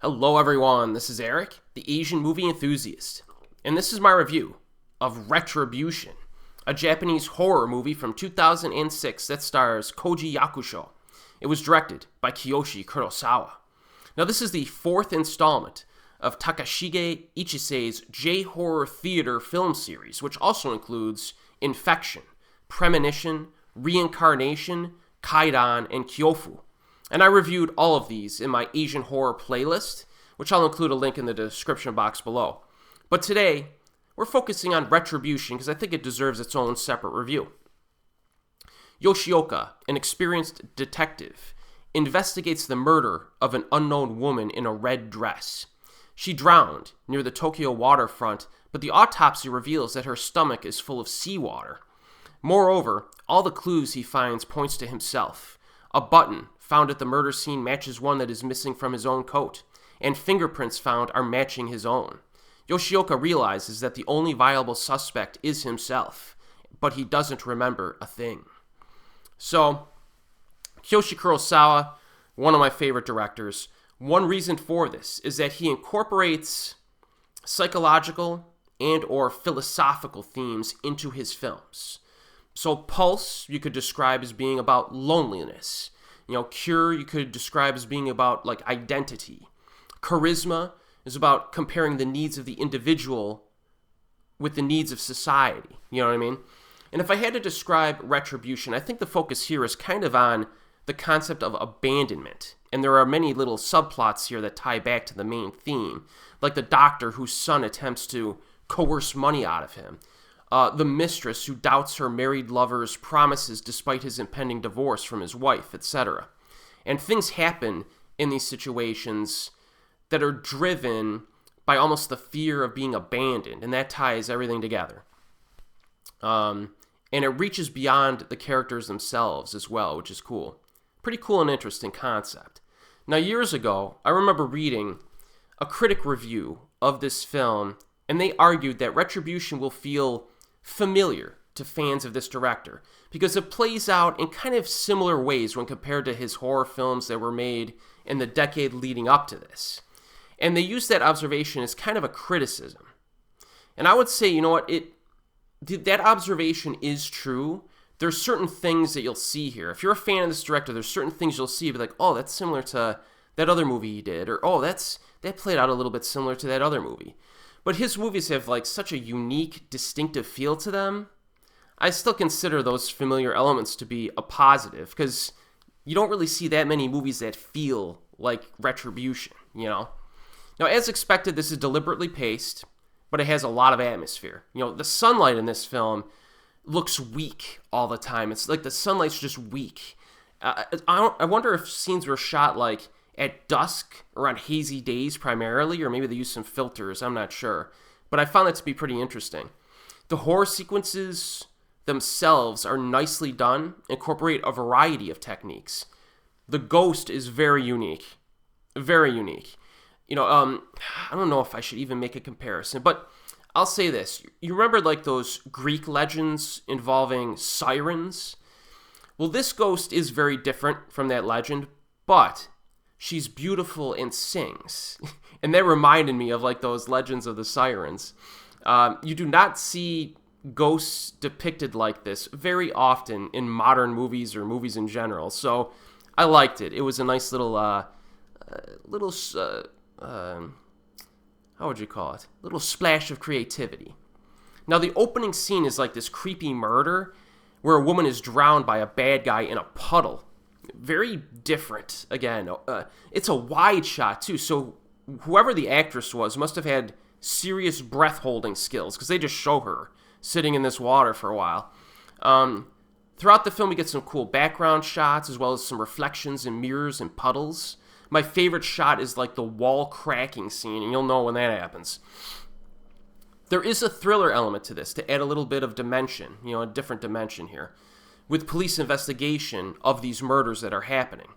Hello everyone, this is Erik, the Asian movie enthusiast, and this is my review of Retribution, a Japanese horror movie from 2006 that stars Koji Yakusho. It was directed by Kiyoshi Kurosawa. Now this is the fourth installment of Takashige Ichise's J-horror theater film series, which also includes Infection, Premonition, Reincarnation, Kaidan, and Kyofu. And I reviewed all of these in my Asian horror playlist, which I'll include a link in the description box below. But today, we're focusing on Retribution because I think it deserves its own separate review. Yoshioka, an experienced detective, investigates the murder of an unknown woman in a red dress. She drowned near the Tokyo waterfront, but the autopsy reveals that her stomach is full of seawater. Moreover, all the clues he finds points to himself. A button found at the murder scene matches one that is missing from his own coat, and fingerprints found are matching his own. Yoshioka realizes that the only viable suspect is himself, but he doesn't remember a thing. So, Kiyoshi Kurosawa, one of my favorite directors, one reason for this is that he incorporates psychological and or philosophical themes into his films. So Pulse, you could describe as being about loneliness. Cure, you could describe as being about, identity. Charisma is about comparing the needs of the individual with the needs of society. You know what I mean? And if I had to describe Retribution, I think the focus here is kind of on the concept of abandonment. And there are many little subplots here that tie back to the main theme, like the doctor whose son attempts to coerce money out of him. The mistress who doubts her married lover's promises despite his impending divorce from his wife, etc. And things happen in these situations that are driven by almost the fear of being abandoned, and that ties everything together. And it reaches beyond the characters themselves as well, which is cool. Pretty cool and interesting concept. Now, years ago, I remember reading a critic review of this film, and they argued that Retribution will feel familiar to fans of this director because it plays out in kind of similar ways when compared to his horror films that were made in the decade leading up to this. And they use that observation as kind of a criticism. And I would say, that observation is true. There's certain things that you'll see here. If you're a fan of this director, there's certain things you'll see, be like, oh, that's similar to that other movie he did, or oh, that played out a little bit similar to that other movie. But his movies have such a unique, distinctive feel to them. I still consider those familiar elements to be a positive because you don't really see that many movies that feel like Retribution, Now, as expected, this is deliberately paced, but it has a lot of atmosphere. The sunlight in this film looks weak all the time. It's like the sunlight's just weak. I wonder if scenes were shot at dusk or on hazy days primarily, or maybe they use some filters, I'm not sure. But I found that to be pretty interesting. The horror sequences themselves are nicely done, incorporate a variety of techniques. The ghost is very unique. Very unique. I don't know if I should even make a comparison, but I'll say this. You remember those Greek legends involving sirens? Well, this ghost is very different from that legend, but she's beautiful and sings. And that reminded me of those legends of the sirens. You do not see ghosts depicted like this very often in modern movies or movies in general. So I liked it. It was a nice how would you call it? Little splash of creativity. Now the opening scene is this creepy murder where a woman is drowned by a bad guy in a puddle. Very different, again. It's a wide shot, too, so whoever the actress was must have had serious breath-holding skills, because they just show her sitting in this water for a while. Throughout the film, we get some cool background shots, as well as some reflections in mirrors and puddles. My favorite shot is, the wall cracking scene, and you'll know when that happens. There is a thriller element to this, to add a little bit of dimension, a different dimension here, with police investigation of these murders that are happening.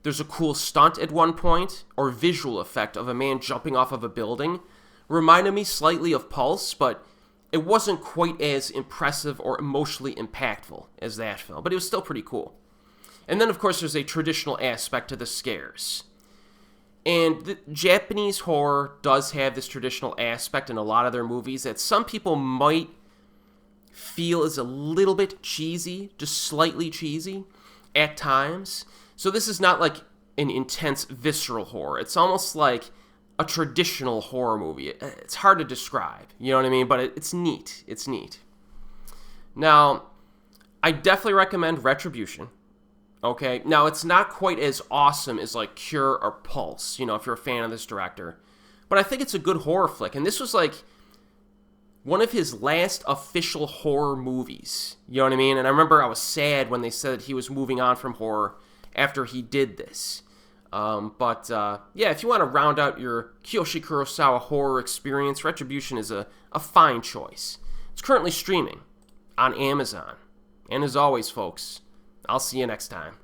There's a cool stunt at one point, or visual effect of a man jumping off of a building. Reminded me slightly of Pulse, but it wasn't quite as impressive or emotionally impactful as that film, but it was still pretty cool. And then, of course, there's a traditional aspect to the scares. And the Japanese horror does have this traditional aspect in a lot of their movies that some people might feel is a little bit cheesy, just slightly cheesy at times. So this is not like an intense visceral horror. It's almost like a traditional horror movie. It's hard to describe, you know what I mean? But it's neat. It's neat. Now, I definitely recommend Retribution. Okay, now it's not quite as awesome as like Cure or Pulse, you know, if you're a fan of this director. But I think it's a good horror flick. And this was like one of his last official horror movies. You know what I mean? And I remember I was sad when they said he was moving on from horror after he did this. Yeah, if you want to round out your Kiyoshi Kurosawa horror experience, Retribution is a fine choice. It's currently streaming on Amazon. And as always, folks, I'll see you next time.